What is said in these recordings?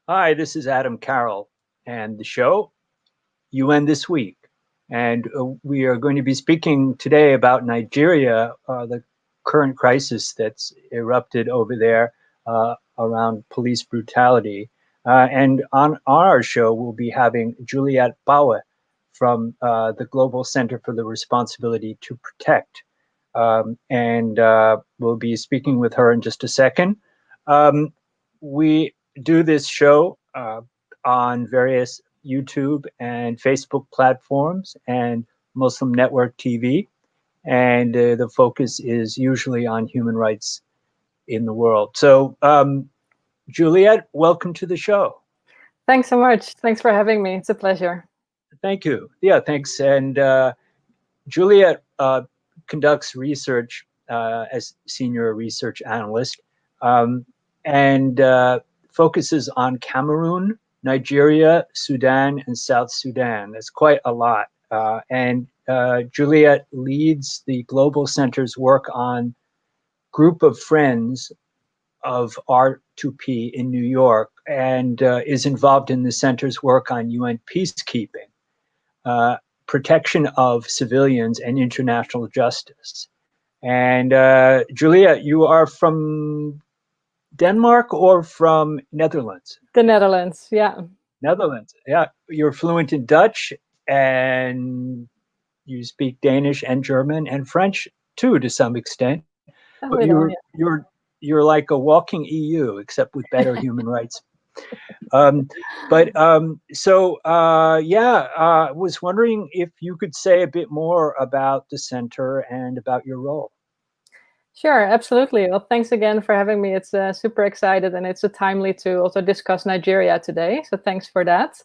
Hi, this is Adam Carroll and the show UN This Week. And we are going to be speaking today about Nigeria, the current crisis that's erupted over there around police brutality. And on our show, we'll be having Juliette Paauwe from the Global Center for the Responsibility to Protect. And we'll be speaking with her in just a second. We do this show on various YouTube and Facebook platforms and Muslim Network TV. And the focus is usually on human rights in the world. So, Juliette, welcome to the show. Thanks so much. Thanks for having me. It's a pleasure. Thank you. Yeah, thanks. And Juliette conducts research as senior research analyst and focuses on Cameroon, Nigeria, Sudan, and South Sudan. That's quite a lot. And Juliette leads the Global Center's work on Group of Friends of R2P in New York and is involved in the center's work on UN peacekeeping, protection of civilians, and international justice. And Juliette, you are from Denmark or from Netherlands? The Netherlands, yeah. Netherlands, yeah. You're fluent in Dutch and you speak Danish and German and French too, to some extent. But you're like a walking EU, except with better human rights. I was wondering if you could say a bit more about the center and about your role. Sure, absolutely. Well, thanks again for having me. It's super excited, and it's timely to also discuss Nigeria today. So thanks for that.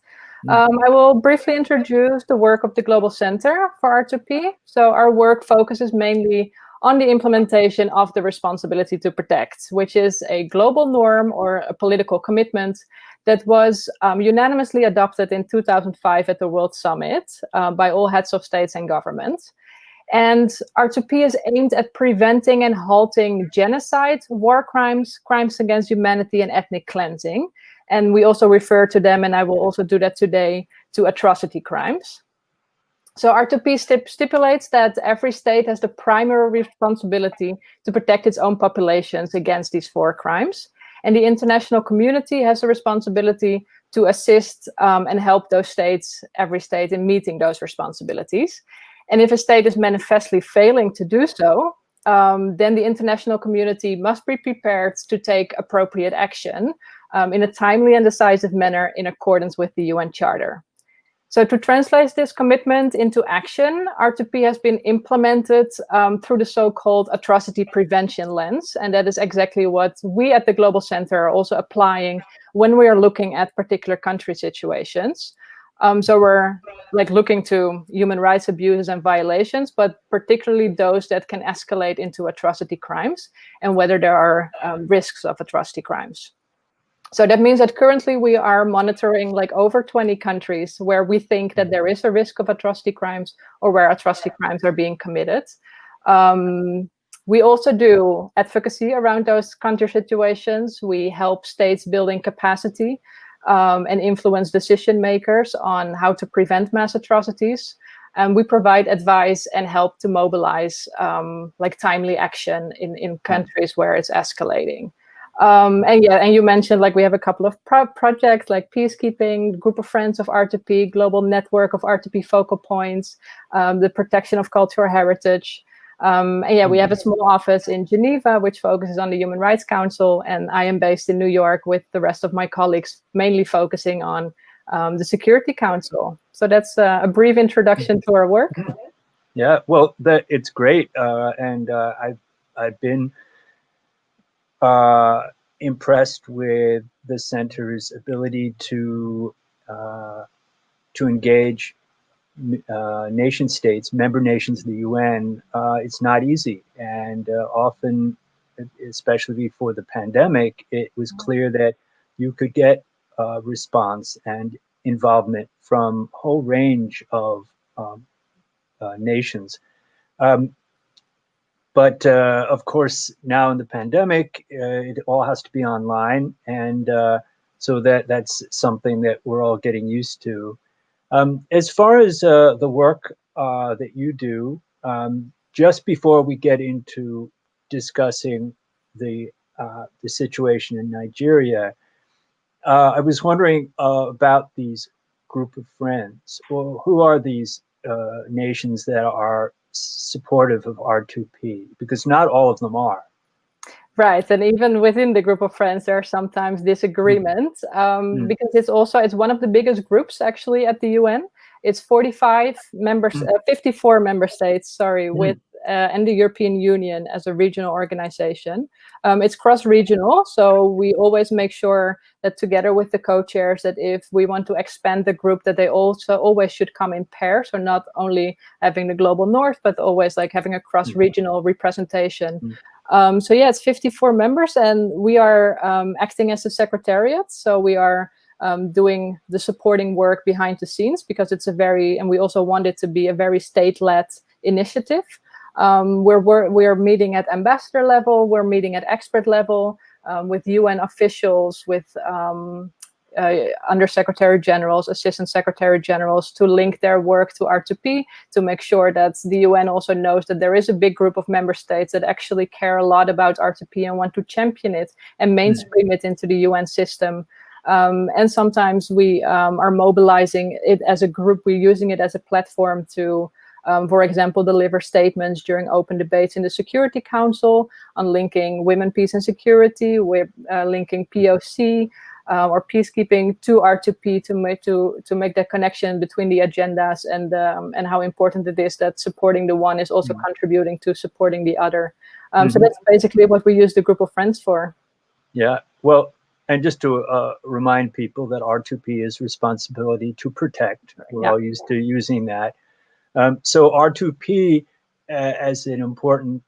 I will briefly introduce the work of the Global Center for R2P. So our work focuses mainly on the implementation of the responsibility to protect, which is a global norm or a political commitment that was unanimously adopted in 2005 at the World Summit by all heads of states and governments. And R2P is aimed at preventing and halting genocide, war crimes, crimes against humanity, and ethnic cleansing. And we also refer to them, and I will also do that today, to atrocity crimes. So R2P stipulates that every state has the primary responsibility to protect its own populations against these four crimes. And the international community has a responsibility to assist and help those states, every state, in meeting those responsibilities. And if a state is manifestly failing to do so, then the international community must be prepared to take appropriate action in a timely and decisive manner in accordance with the UN Charter. So to translate this commitment into action, R2P has been implemented through the so-called atrocity prevention lens. And that is exactly what we at the Global Center are also applying when we are looking at particular country situations. So we're looking to human rights abuses and violations, but particularly those that can escalate into atrocity crimes and whether there are risks of atrocity crimes. So that means that currently we are monitoring over 20 countries where we think that there is a risk of atrocity crimes or where atrocity crimes are being committed. We also do advocacy around those country situations. We help states building capacity and influence decision makers on how to prevent mass atrocities. And we provide advice and help to mobilize timely action in countries where it's escalating. And you mentioned we have a couple of projects like peacekeeping, Group of Friends of R2P, Global Network of R2P focal points, the protection of cultural heritage. We have a small office in Geneva, which focuses on the Human Rights Council, and I am based in New York with the rest of my colleagues, mainly focusing on the Security Council. So that's a brief introduction to our work. Yeah, well, it's great, and I've been impressed with the center's ability to engage nation states, member nations of the UN. It's not easy, and often, especially before the pandemic, it was clear that you could get response and involvement from a whole range of nations. But of course, now in the pandemic, it all has to be online, and So that's something that we're all getting used to. As far as the work that you do, just before we get into discussing the situation in Nigeria, I was wondering about these group of friends. Well, who are these nations that are supportive of R2P? Because not all of them are. Right, and even within the group of friends, there are sometimes disagreements because it's one of the biggest groups actually at the UN. It's 45 members, 54 member states, sorry, with and the European Union as a regional organization. It's cross-regional, so we always make sure that together with the co-chairs, that if we want to expand the group, that they also always should come in pairs, so not only having the global north, but always like having a cross-regional representation. So yeah, it's 54 members, and we are acting as a secretariat. So we are doing the supporting work behind the scenes, because it's and we also want it to be a very state-led initiative. We are meeting at ambassador level, we're meeting at expert level with UN officials, with Undersecretary Generals, Assistant Secretary Generals, to link their work to R2P, to make sure that the UN also knows that there is a big group of member states that actually care a lot about R2P and want to champion it and mainstream it into the UN system. And sometimes we are mobilizing it as a group. We're using it as a platform to, for example, deliver statements during open debates in the Security Council on linking women, peace and security, with linking POC, or peacekeeping to R2P, to make that connection between the agendas, and how important it is that supporting the one is also contributing to supporting the other. So that's basically what we use the group of friends for. Yeah, well, and just to remind people that R2P is responsibility to protect. We're all used to using that. So R2P as an important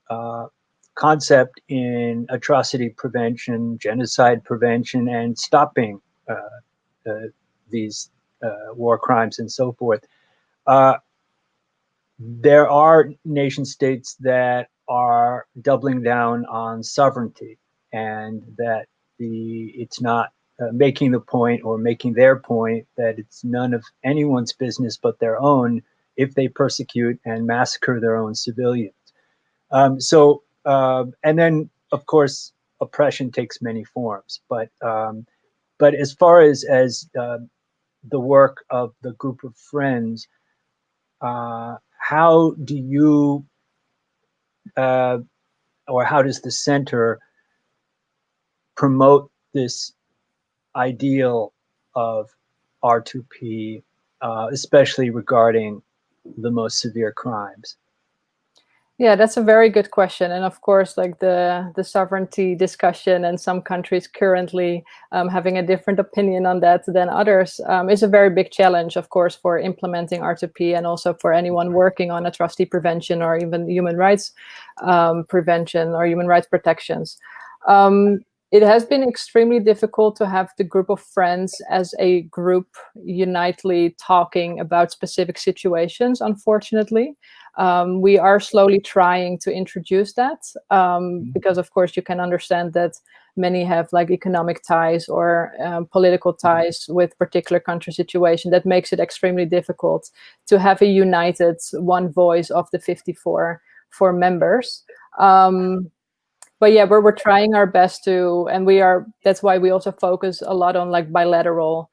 concept in atrocity prevention, genocide prevention, and stopping these war crimes and so forth. There are nation states that are doubling down on sovereignty, and that it's not making the point, or making their point, that it's none of anyone's business but their own if they persecute and massacre their own civilians. And then, of course, oppression takes many forms. But as far as the work of the group of friends, how do you, or how does the center promote this ideal of R2P, especially regarding the most severe crimes? Yeah, that's a very good question. And of course, like the sovereignty discussion, and some countries currently having a different opinion on that than others, is a very big challenge, of course, for implementing R2P, and also for anyone working on atrocity prevention, or even human rights prevention, or human rights protections. It has been extremely difficult to have the group of friends as a group unitely talking about specific situations, unfortunately. We are slowly trying to introduce that, because of course you can understand that many have like economic ties, or political ties with particular country situation, that makes it extremely difficult to have a united one voice of the 54 members. But yeah, we're trying our best to, and that's why we also focus a lot on like bilateral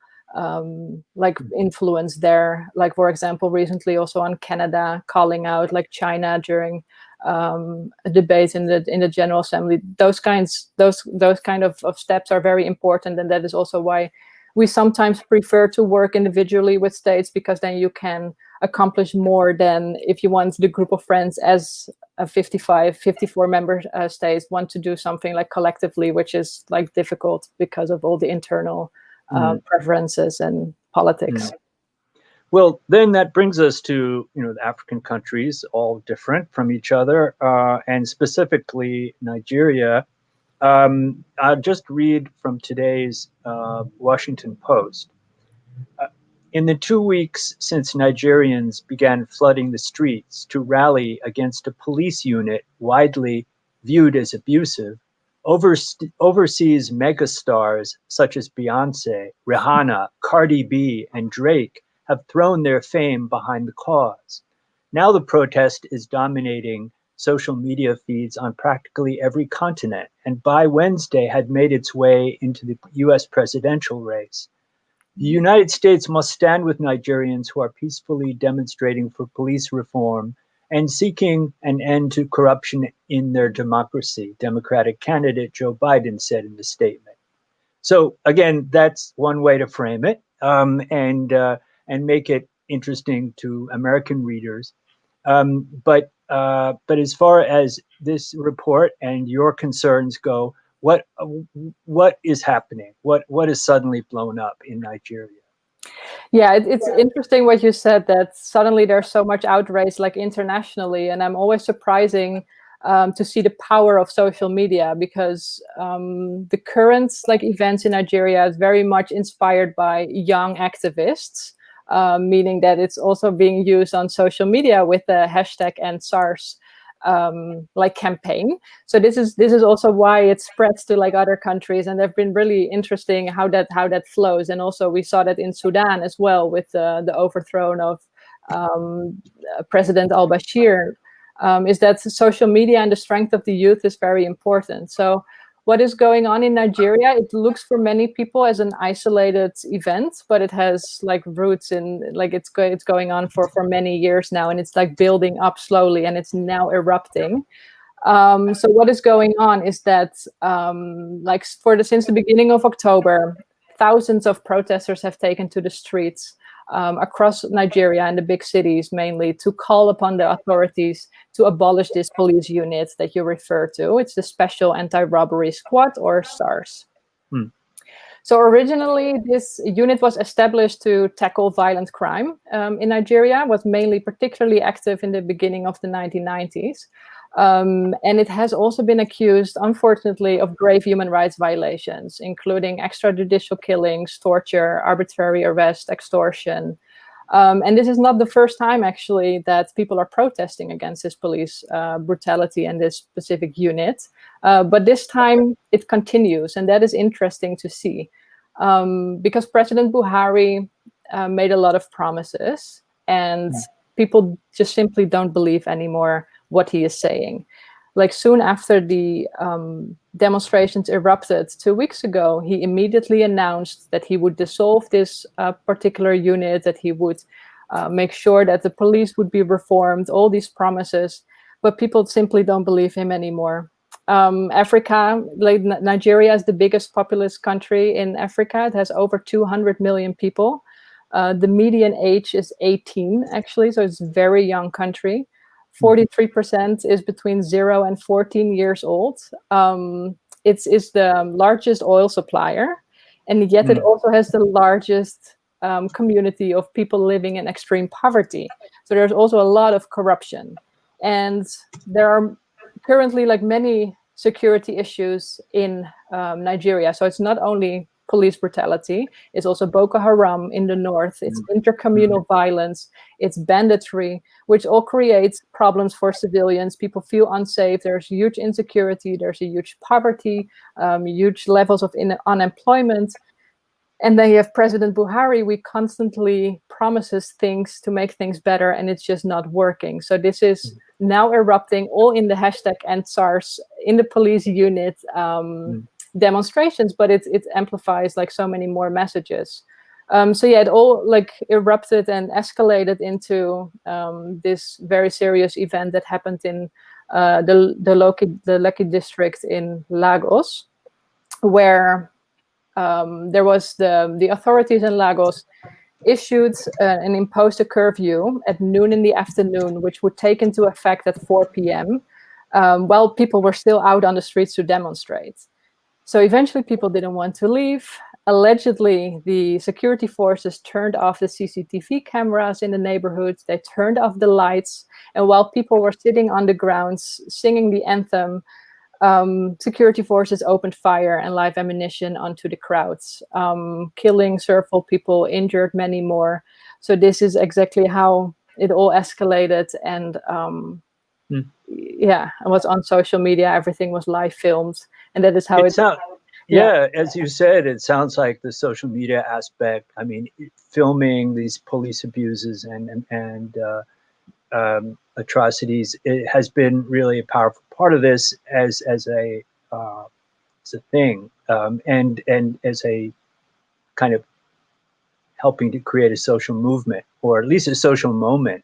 like influence there. Like, for example, recently also on Canada calling out like China during debates in the General Assembly. Those kind of steps are very important, and that is also why we sometimes prefer to work individually with states, because then you can accomplish more than if you want the group of friends as a 54 member states want to do something like collectively, which is like difficult because of all the internal preferences and politics. Well, then that brings us to, the African countries, all different from each other, and specifically Nigeria. I'll just read from today's Washington Post. In the 2 weeks since Nigerians began flooding the streets to rally against a police unit widely viewed as abusive, Overseas megastars such as Beyonce, Rihanna, Cardi B, and Drake have thrown their fame behind the cause. Now the protest is dominating social media feeds on practically every continent, and by Wednesday had made its way into the US presidential race. The United States must stand with Nigerians who are peacefully demonstrating for police reform and seeking an end to corruption in their democracy, Democratic candidate Joe Biden said in the statement. So again, that's one way to frame it, and make it interesting to American readers. But as far as this report and your concerns go, what is happening? What is suddenly blown up in Nigeria? Yeah, it's interesting what you said, that suddenly there's so much outrage like internationally, and I'm always surprising to see the power of social media, because the current like events in Nigeria is very much inspired by young activists, meaning that it's also being used on social media with the hashtag #EndSARS like campaign. So this is also why it spreads to like other countries, and they've been really interesting how that flows. And also we saw that in Sudan as well, with the overthrow of President al-Bashir, is that social media and the strength of the youth is very important. So what is going on in Nigeria, it looks for many people as an isolated event, but it has like roots in, like it's going on for many years now, and it's like building up slowly, and it's now erupting. So what is going on is that since the beginning of October, thousands of protesters have taken to the streets across Nigeria and the big cities mainly, to call upon the authorities to abolish this police unit that you refer to. It's the Special Anti-Robbery Squad, or SARS. So originally this unit was established to tackle violent crime in Nigeria, was mainly particularly active in the beginning of the 1990s. And it has also been accused, unfortunately, of grave human rights violations, including extrajudicial killings, torture, arbitrary arrest, extortion. And this is not the first time, actually, that people are protesting against this police brutality and this specific unit. But this time it continues, and that is interesting to see, because President Buhari made a lot of promises, and people just simply don't believe anymore what he is saying. Like soon after the demonstrations erupted 2 weeks ago, he immediately announced that he would dissolve this particular unit, that he would make sure that the police would be reformed, all these promises, but people simply don't believe him anymore. Africa, like Nigeria is the biggest populous country in Africa. It has over 200 million people. The median age is 18, actually, so it's a very young country. 43% is between 0 and 14 years old. It's the largest oil supplier, and yet it also has the largest community of people living in extreme poverty. So there's also a lot of corruption, and there are currently like many security issues in Nigeria. So it's not only police brutality, it's also Boko Haram in the north, it's inter-communal violence, it's banditry, which all creates problems for civilians. People feel unsafe, there's huge insecurity, there's a huge poverty, huge levels of unemployment. And then you have President Buhari, who constantly promises things to make things better, and it's just not working. So this is now erupting all in the hashtag #EndSARS, in the police unit demonstrations, but it amplifies like so many more messages. So yeah, it all like erupted and escalated into this very serious event that happened in the Lekki district in Lagos, where there was the authorities in Lagos issued and imposed a curfew at noon in the afternoon, which would take into effect at 4 p.m. While people were still out on the streets to demonstrate. So eventually people didn't want to leave. Allegedly, the security forces turned off the CCTV cameras in the neighborhoods. They turned off the lights. And while people were sitting on the grounds singing the anthem, security forces opened fire and live ammunition onto the crowds, killing several people, injured many more. So this is exactly how it all escalated. And yeah, it was on social media. Everything was live filmed. and that is how It it's. sounds, yeah, as you said, it sounds like the social media aspect. I mean, filming these police abuses and atrocities, it has been really a powerful part of this uh, as a thing, and as a kind of helping to create a social movement, or at least a social moment,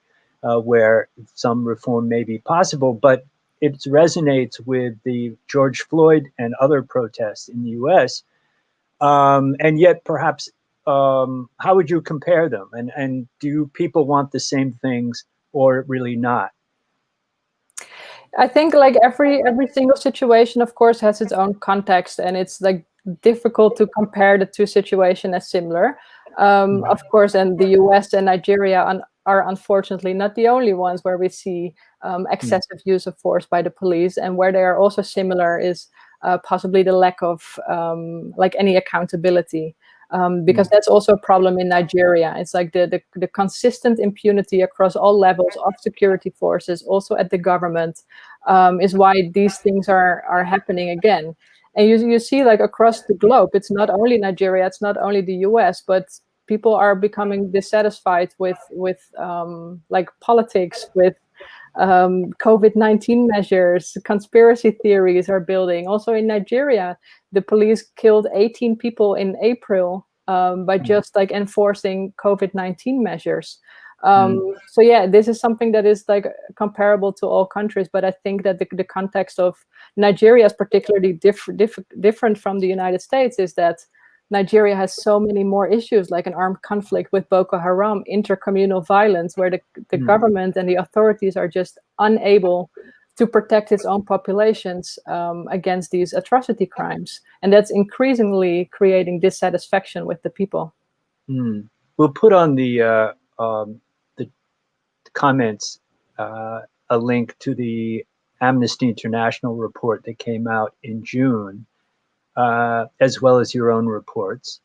where some reform may be possible. But it resonates with the George Floyd and other protests in the U.S. And yet, perhaps, how would you compare them? And do people want the same things, or really not? I think like every single situation, of course, has its own context, and it's like difficult to compare the two situations as similar. Of course, and the U.S. and Nigeria are unfortunately not the only ones where we see excessive use of force by the police, and where they are also similar is possibly the lack of like any accountability. Because that's also a problem in Nigeria. It's like the consistent impunity across all levels of security forces, also at the government, is why these things are happening again. And you see like across the globe, it's not only Nigeria, it's not only the US, but people are becoming dissatisfied with like politics, with COVID-19 measures. Conspiracy theories are building. Also in Nigeria, the police killed 18 people in April by just like enforcing COVID-19 measures. So yeah, this is something that is like comparable to all countries, but I think that the context of Nigeria is particularly different from the United States, is that Nigeria has so many more issues, like an armed conflict with Boko Haram, intercommunal violence, where the government and the authorities are just unable to protect its own populations against these atrocity crimes. And that's increasingly creating dissatisfaction with the people. We'll put on the comments a link to the Amnesty International report that came out in June, as well as your own reports.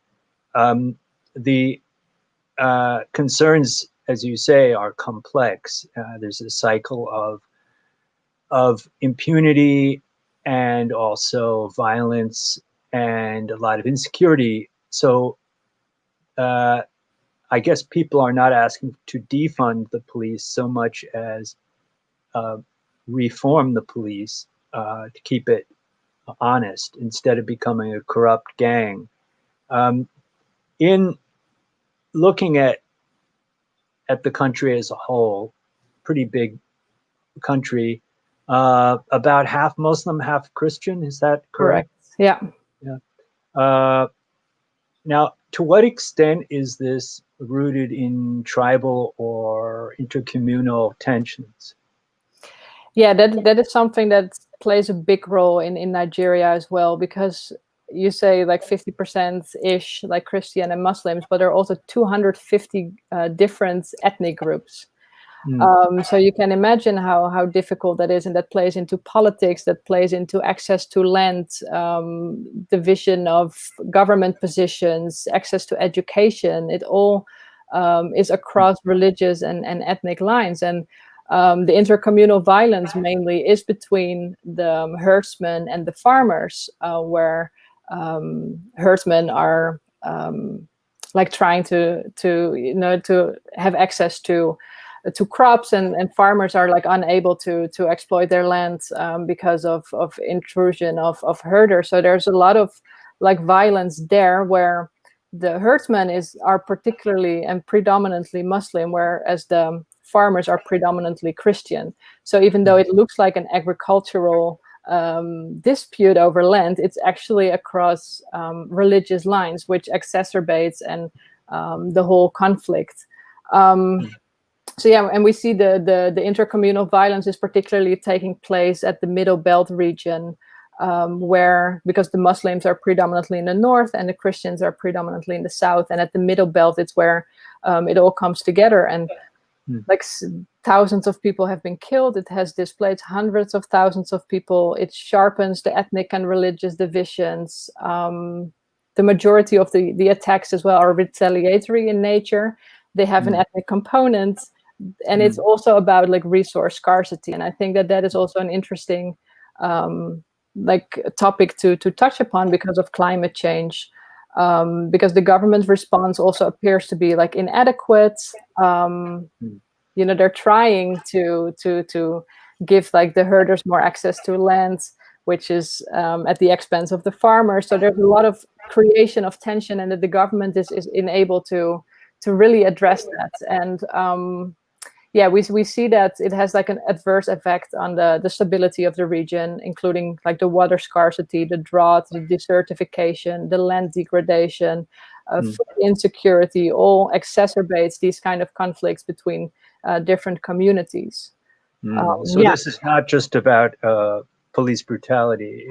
The concerns, as you say, are complex. There's a cycle of impunity and also violence and a lot of insecurity. So I guess people are not asking to defund the police so much as reform the police to keep it honest instead of becoming a corrupt gang. In looking at the country as a whole, pretty big country, about half Muslim, half Christian. Is that correct? Yeah. Yeah. Now, to what extent is this rooted in tribal or intercommunal tensions? Yeah, that is something that plays a big role in Nigeria as well, because you say like 50%-ish like Christian and Muslims, but there are also 250 different ethnic groups. So you can imagine how difficult that is, and that plays into politics, that plays into access to land, division of government positions, access to education. It all is across religious and ethnic lines. And the intercommunal violence mainly is between the herdsmen and the farmers, where herdsmen are like trying to have access to crops, and farmers are like unable to exploit their land because of intrusion of herders. So there's a lot of like violence there, where the herdsmen are particularly and predominantly Muslim, whereas the farmers are predominantly Christian. So even though it looks like an agricultural dispute over land, it's actually across religious lines, which exacerbates and the whole conflict. So yeah, and we see the intercommunal violence is particularly taking place at the Middle Belt region, where, because the Muslims are predominantly in the north and the Christians are predominantly in the south, and at the Middle Belt, it's where it all comes together. And like thousands of people have been killed. It has displaced hundreds of thousands of people. It sharpens the ethnic and religious divisions. The majority of the attacks as well are retaliatory in nature. They have an ethnic component. And it's also about like resource scarcity. And I think that is also an interesting like topic to touch upon because of climate change. Because the government response also appears to be like inadequate. They're trying to give like the herders more access to land, which is at the expense of the farmers. So there's a lot of creation of tension, and that the government is unable to really address that. And we see that it has like an adverse effect on the stability of the region, including like the water scarcity, the drought, the desertification, the land degradation, food insecurity, all exacerbates these kind of conflicts between different communities. So this is not just about police brutality.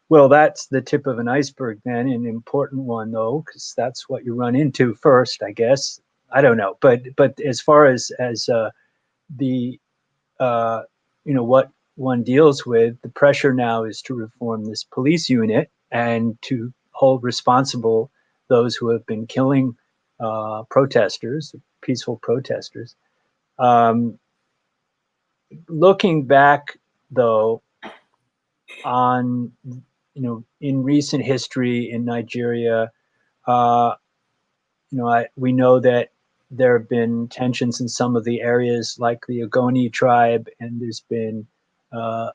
Well, that's the tip of an iceberg then, an important one though, because that's what you run into first, I guess. I don't know, but as far as the what one deals with, the pressure now is to reform this police unit and to hold responsible those who have been killing protesters, peaceful protesters. Looking back, though, on in recent history in Nigeria, we know that there have been tensions in some of the areas, like the Ogoni tribe, and there's been a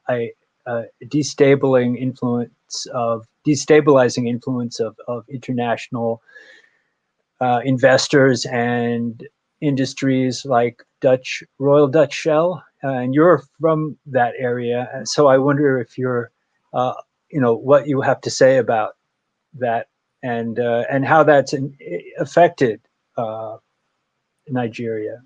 destabilizing influence of international investors and industries like Royal Dutch Shell, and you're from that area, so I wonder if you're, what you have to say about that, and how that's affected Nigeria.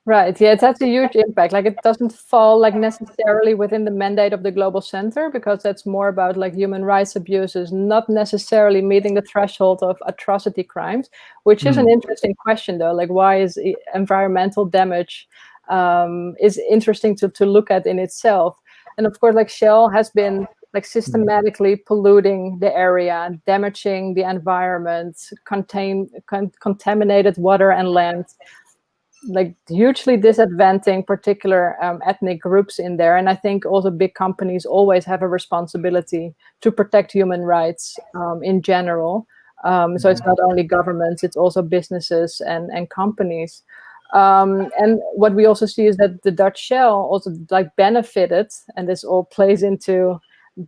Right. Yeah, it has a huge impact. Like, it doesn't fall like necessarily within the mandate of the Global Center, because that's more about like human rights abuses, not necessarily meeting the threshold of atrocity crimes, which is an interesting question though. Like, why is environmental damage is interesting to look at in itself. And of course, like, Shell has been like systematically polluting the area, damaging the environment, contaminated water and land, like hugely disadvantaging particular ethnic groups in there. And I think also big companies always have a responsibility to protect human rights in general. So it's not only governments, it's also businesses and companies. And what we also see is that the Dutch Shell also like benefited, and this all plays into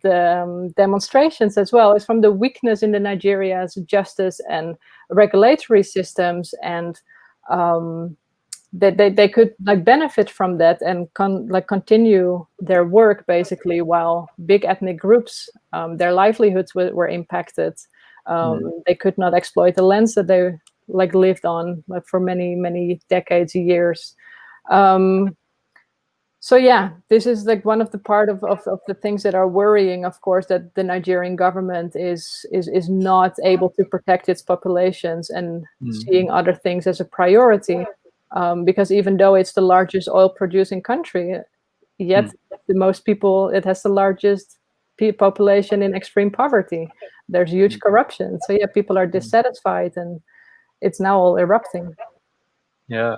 the demonstrations as well, is from the weakness in the Nigeria's justice and regulatory systems, and they could like benefit from that and continue their work basically, while big ethnic groups, their livelihoods were impacted. They could not exploit the lands that they like lived on like for many decades, years. So yeah, this is like one of the part of the things that are worrying, of course, that the Nigerian government is not able to protect its populations and seeing other things as a priority. Because even though it's the largest oil producing country, yet the most people, it has the largest population in extreme poverty. There's huge corruption. So yeah, people are dissatisfied, and it's now all erupting. Yeah.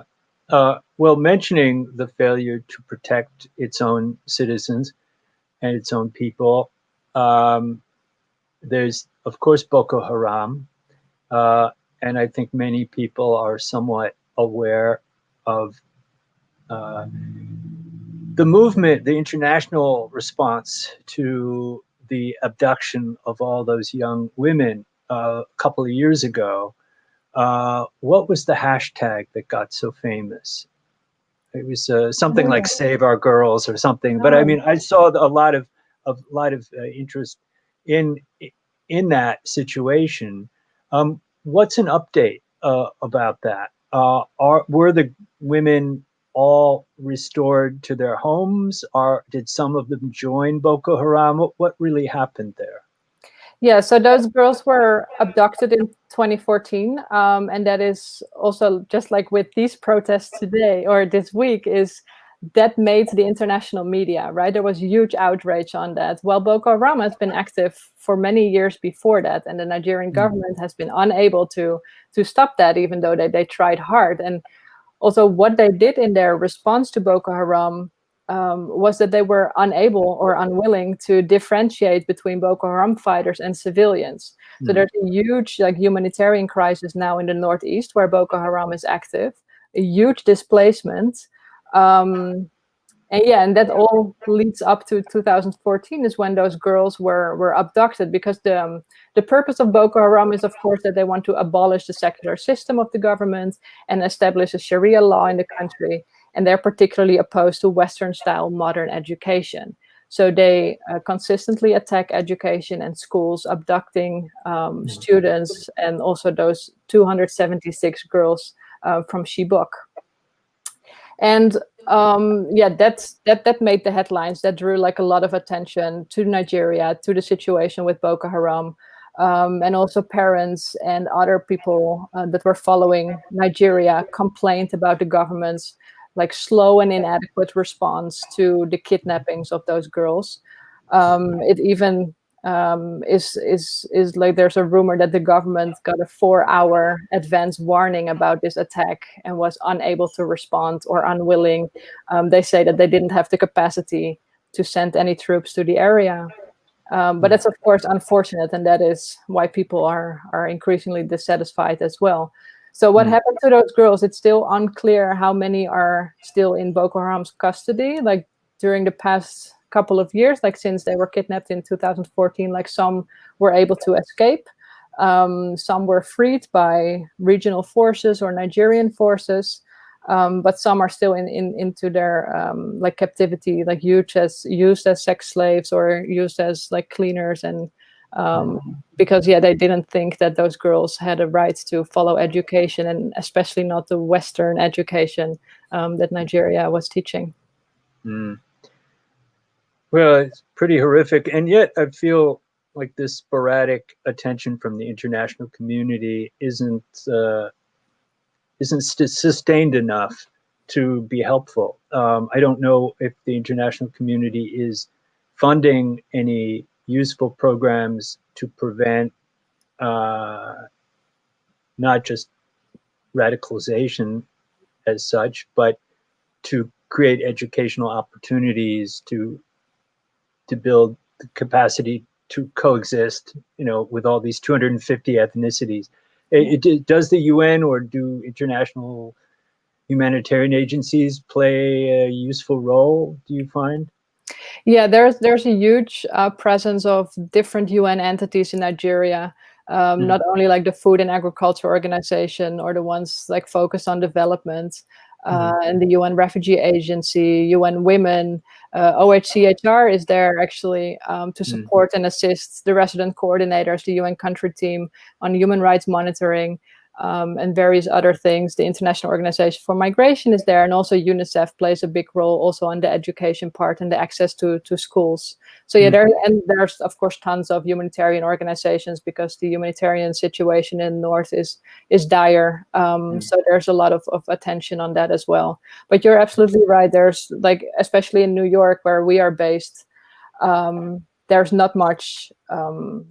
Well, mentioning the failure to protect its own citizens and its own people, there's, of course, Boko Haram. And I think many people are somewhat aware of the movement, the international response to the abduction of all those young women a couple of years ago. What was the hashtag that got so famous? It was something like "Save Our Girls" or something. But I mean, I saw a lot of interest in that situation. What's an update about that? Were the women all restored to their homes? Did some of them join Boko Haram? What really happened there? Yeah, so those girls were abducted in 2014, and that is also just like with these protests today or this week, is that made the international media, right? There was huge outrage on that. Well, Boko Haram has been active for many years before that, and the Nigerian government has been unable to stop that, even though they tried hard. And also what they did in their response to Boko Haram was that they were unable or unwilling to differentiate between Boko Haram fighters and civilians. So there's a huge humanitarian crisis now in the northeast where Boko Haram is active, a huge displacement. And that all leads up to 2014 is when those girls were abducted, because the purpose of Boko Haram is, of course, that they want to abolish the secular system of the government and establish a Sharia law in the country. And they're particularly opposed to Western-style modern education. So they consistently attack education and schools, abducting students, and also those 276 girls from Chibok. And that made the headlines. That drew like a lot of attention to Nigeria, to the situation with Boko Haram, and also parents and other people that were following Nigeria complained about the government's like slow and inadequate response to the kidnappings of those girls. It even is like there's a rumor that the government got a 4-hour advance warning about this attack and was unable to respond or unwilling. They say that they didn't have the capacity to send any troops to the area. But that's of course unfortunate, and that is why people are increasingly dissatisfied as well. So what happened to those girls? It's still unclear how many are still in Boko Haram's custody. Like during the past couple of years, like since they were kidnapped in 2014, like some were able to escape. Some were freed by regional forces or Nigerian forces. But some are still into their like captivity, like used as sex slaves or used as like cleaners, and because they didn't think that those girls had a right to follow education, and especially not the Western education that Nigeria was teaching. Well, it's pretty horrific, and yet I feel like this sporadic attention from the international community isn't sustained enough to be helpful. I don't know if the international community is funding any useful programs to prevent not just radicalization as such, but to create educational opportunities to build the capacity to coexist, with all these 250 ethnicities. Does the UN or do international humanitarian agencies play a useful role, do you find? Yeah, there's a huge presence of different UN entities in Nigeria. Not only like the Food and Agriculture Organization or the ones like focused on development, and the UN Refugee Agency, UN Women, OHCHR is there actually to support and assist the resident coordinators, the UN country team on human rights monitoring, and various other things. The International Organization for Migration is there, and also UNICEF plays a big role also on the education part and the access to schools. So there's of course tons of humanitarian organizations, because the humanitarian situation in the north is dire. So there's a lot of attention on that as well. But you're absolutely right. There's like, especially in New York where we are based, there's not much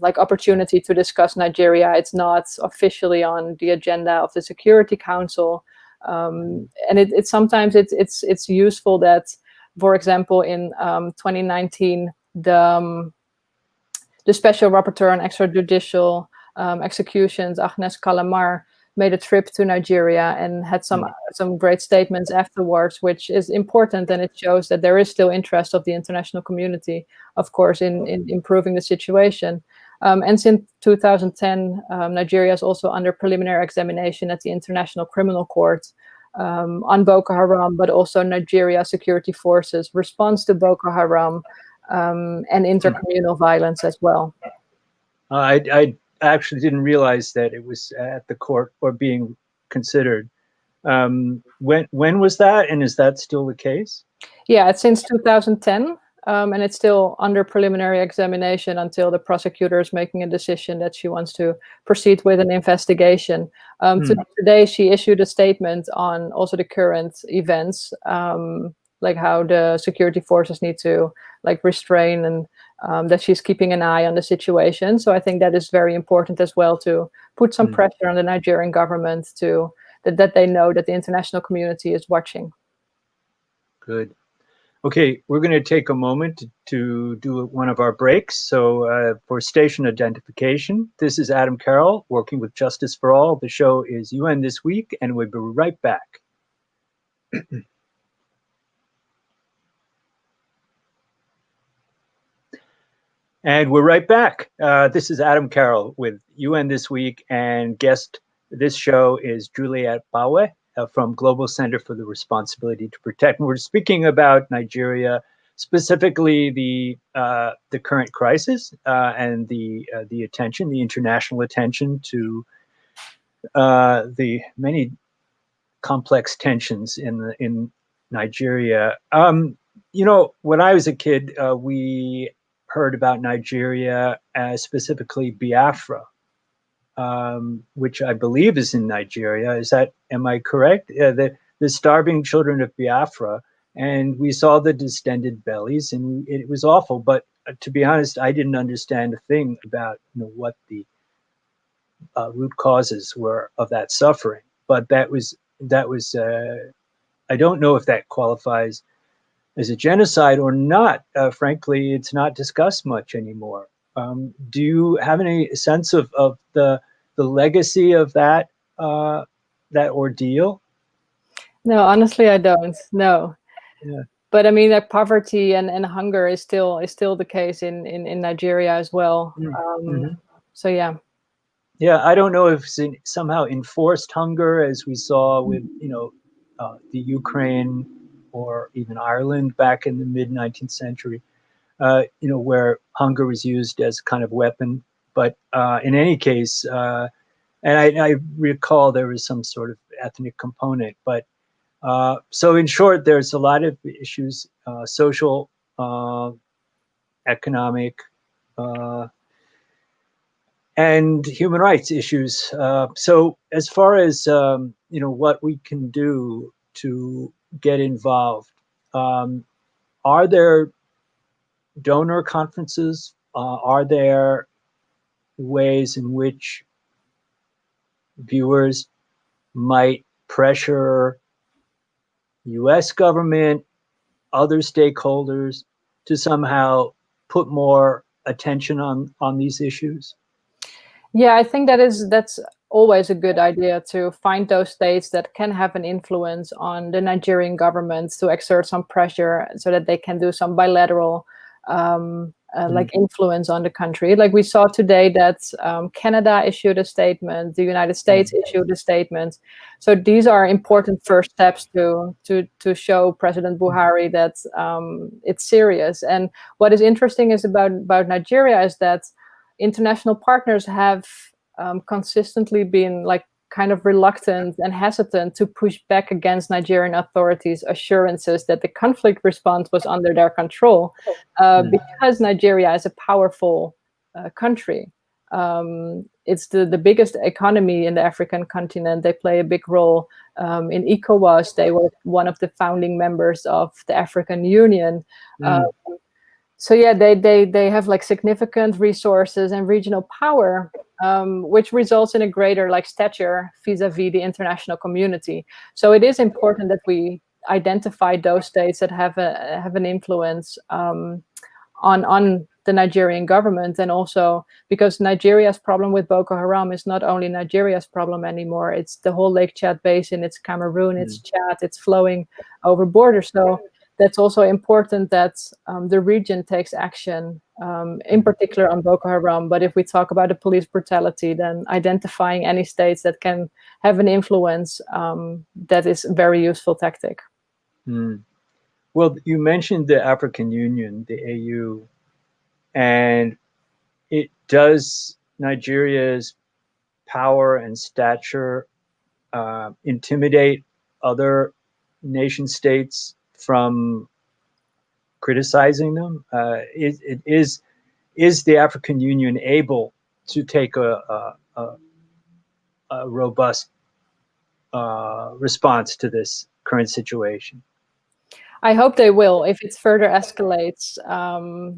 like opportunity to discuss Nigeria. It's not officially on the agenda of the Security Council, and it sometimes it's useful that, for example, in 2019, the Special Rapporteur on Extrajudicial Executions, Agnes Kalamar, made a trip to Nigeria and had some great statements afterwards, which is important, and it shows that there is still interest of the international community, of course, in improving the situation. And since 2010, Nigeria is also under preliminary examination at the International Criminal Court on Boko Haram, but also Nigeria security forces' response to Boko Haram, and inter-communal violence as well. I actually didn't realize that it was at the court or being considered. When was that, and is that still the case? Yeah, it's since 2010, and it's still under preliminary examination until the prosecutor is making a decision that she wants to proceed with an investigation. Today, she issued a statement on also the current events, like how the security forces need to like restrain, and that she's keeping an eye on the situation. So I think that is very important as well, to put some pressure on the Nigerian government to that they know that the international community is watching. Good. Okay, we're going to take a moment to do one of our breaks. So for station identification, this is Adam Carroll working with Justice for All. The show is UN This Week, and we'll be right back. And we're right back. This is Adam Carroll with UN This Week, and guest this show is Juliette Paauwe from Global Center for the Responsibility to Protect. And we're speaking about Nigeria, specifically the current crisis and the attention, the international attention to the many complex tensions in Nigeria. You know, when I was a kid, we heard about Nigeria, specifically Biafra, which I believe is in Nigeria. Am I correct? The starving children of Biafra, and we saw the distended bellies, and it was awful. But to be honest, I didn't understand a thing about what the root causes were of that suffering. But that was I don't know if that qualifies as a genocide or not. Frankly, it's not discussed much anymore. Do you have any sense of the legacy of that ordeal? No, honestly, I don't. No. Yeah. But I mean, that poverty and hunger is still the case in Nigeria as well. Mm-hmm. So yeah. Yeah, I don't know if it's somehow enforced hunger, as we saw with the Ukraine or even Ireland back in the mid-19th century, where hunger was used as a kind of weapon. But in any case, and I recall there was some sort of ethnic component. But so in short, there's a lot of issues, social, economic, and human rights issues. So as far as what we can do to get involved, are there donor conferences? Are there ways in which viewers might pressure U.S. government, other stakeholders to somehow put more attention on these issues? Yeah, I think that's always a good idea, to find those states that can have an influence on the Nigerian government, to exert some pressure so that they can do some bilateral like influence on the country. Like we saw today that Canada issued a statement, the United States issued a statement. So these are important first steps to show President Buhari that it's serious. And what is interesting is about Nigeria is that international partners have consistently been like kind of reluctant and hesitant to push back against Nigerian authorities' assurances that the conflict response was under their control, because Nigeria is a powerful country. It's the biggest economy in the African continent. They play a big role in ECOWAS. They were one of the founding members of the African Union. So yeah, they have like significant resources and regional power, which results in a greater like stature vis-a-vis the international community. So it is important that we identify those states that have an influence on the Nigerian government, and also because Nigeria's problem with Boko Haram is not only Nigeria's problem anymore. It's the whole Lake Chad Basin, it's Cameroon, it's Chad, it's flowing over borders. So that's also important that the region takes action, in particular on Boko Haram. But if we talk about the police brutality, then identifying any states that can have an influence, that is a very useful tactic. Well, you mentioned the African Union, the AU, and does Nigeria's power and stature intimidate other nation states from criticizing them? Is the African Union able to take a robust response to this current situation? I hope they will. If it further escalates,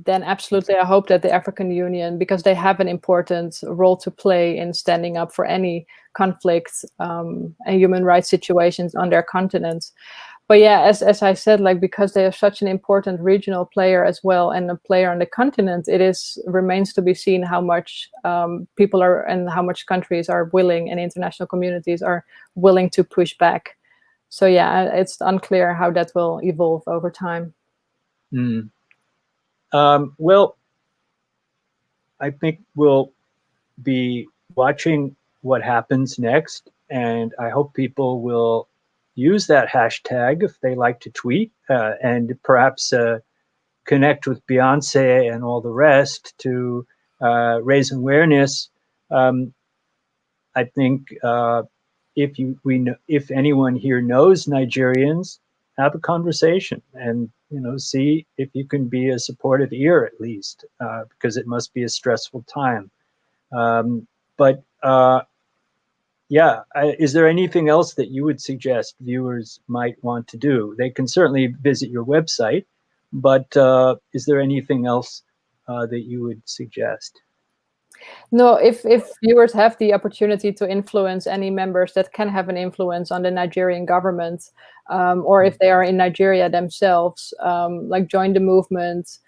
then absolutely, I hope that the African Union, because they have an important role to play in standing up for any conflicts and human rights situations on their continent. But yeah, as I said, like, because they are such an important regional player as well, and a player on the continent, remains to be seen how much people are, and how much countries are willing, and international communities are willing to push back. So yeah, it's unclear how that will evolve over time. Mm. Well, I think we'll be watching what happens next, and I hope people will use that hashtag if they like to tweet, and perhaps connect with Beyonce and all the rest to raise awareness. I think if anyone here knows Nigerians, have a conversation and see if you can be a supportive ear at least, because it must be a stressful time. But yeah, is there anything else that you would suggest viewers might want to do? They can certainly visit your website, but is there anything else that you would suggest? No, if viewers have the opportunity to influence any members that can have an influence on the Nigerian government, or if they are in Nigeria themselves, like join the movement,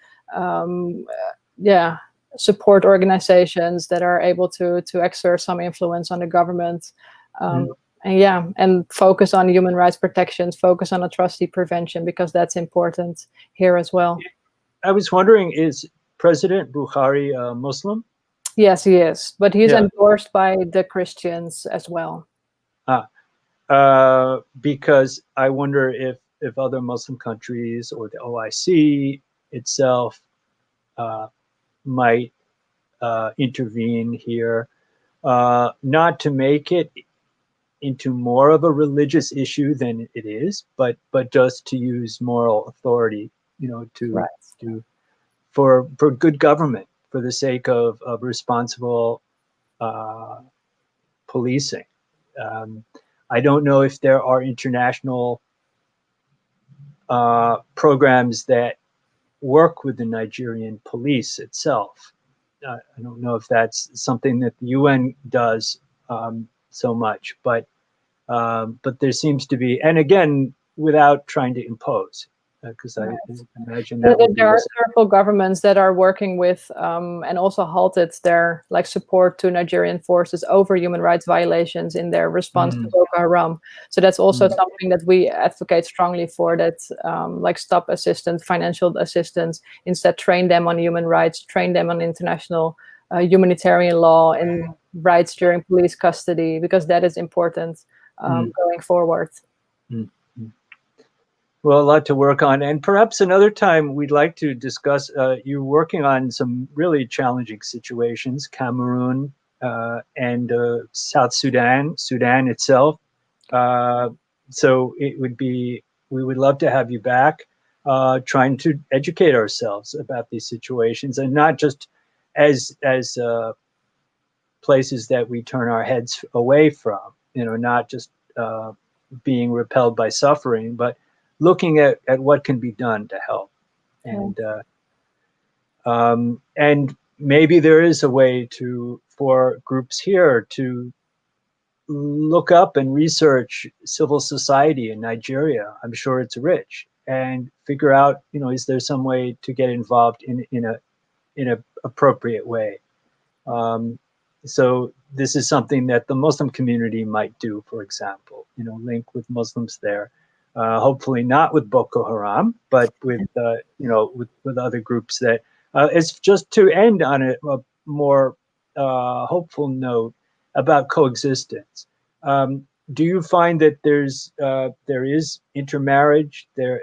yeah, support organizations that are able to exert some influence on the government, and yeah, and focus on human rights protections, focus on atrocity prevention, because that's important here as well. I was wondering, is President Buhari a Muslim? Yes, he is, but he's endorsed by the Christians as well. Because I wonder if other Muslim countries or the OIC itself might intervene here, not to make it into more of a religious issue than it is, but just to use moral authority, for good government, for the sake of responsible policing. I don't know if there are international programs that work with the Nigerian police itself. I don't know if that's something that the UN does so much, but there seems to be, and again, without trying to impose, because I imagine that there are several governments that are working with and also halted their support to Nigerian forces over human rights violations in their response to Boko Haram. So that's also something that we advocate strongly for, that stop assistance, financial assistance, instead train them on human rights, train them on international humanitarian law and rights during police custody, because that is important going forward. Well, a lot to work on, and perhaps another time we'd like to discuss, you're working on some really challenging situations, Cameroon and South Sudan itself. So we would love to have you back, trying to educate ourselves about these situations, and not just as places that we turn our heads away from, not just being repelled by suffering, but looking at what can be done to help. And maybe there is a way for groups here to look up and research civil society in Nigeria. I'm sure it's rich, and figure out, is there some way to get involved in a appropriate way. So this is something that the Muslim community might do, for example, link with Muslims there. Hopefully not with Boko Haram, but with with other groups. That it's just to end on a more hopeful note about coexistence. Do you find that there is intermarriage? There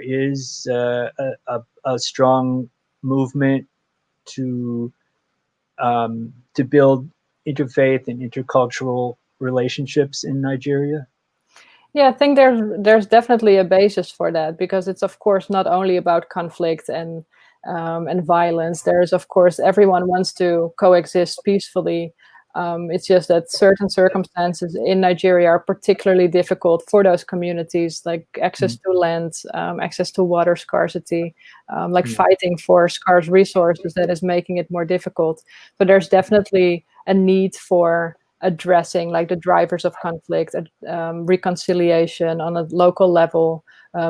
is a strong movement to build interfaith and intercultural relationships in Nigeria? Yeah, I think there's definitely a basis for that, because it's of course not only about conflict and violence. There's of course, everyone wants to coexist peacefully. It's just that certain circumstances in Nigeria are particularly difficult for those communities, like access to land, access to water scarcity, fighting for scarce resources, that is making it more difficult. So there's definitely a need for addressing like the drivers of conflict, reconciliation on a local level.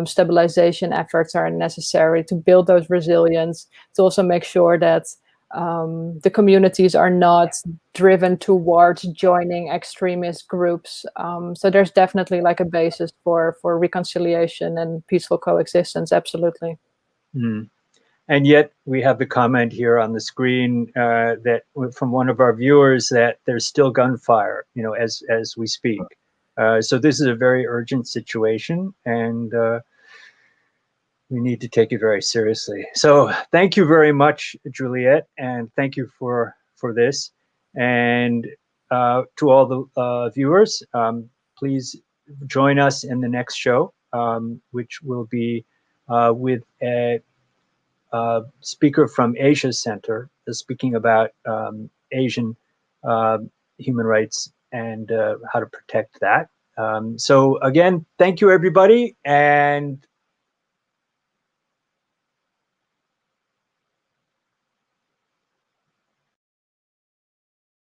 Stabilization efforts are necessary to build those resilience, to also make sure that the communities are not driven towards joining extremist groups. So there's definitely like a basis for reconciliation and peaceful coexistence, absolutely. Mm. And yet we have the comment here on the screen that from one of our viewers that there's still gunfire, as we speak. So this is a very urgent situation, and we need to take it very seriously. So thank you very much, Juliette, and thank you for this. And to all the viewers, please join us in the next show, which will be with a speaker from Asia Center, speaking about Asian human rights and how to protect that. So again, thank you, everybody, and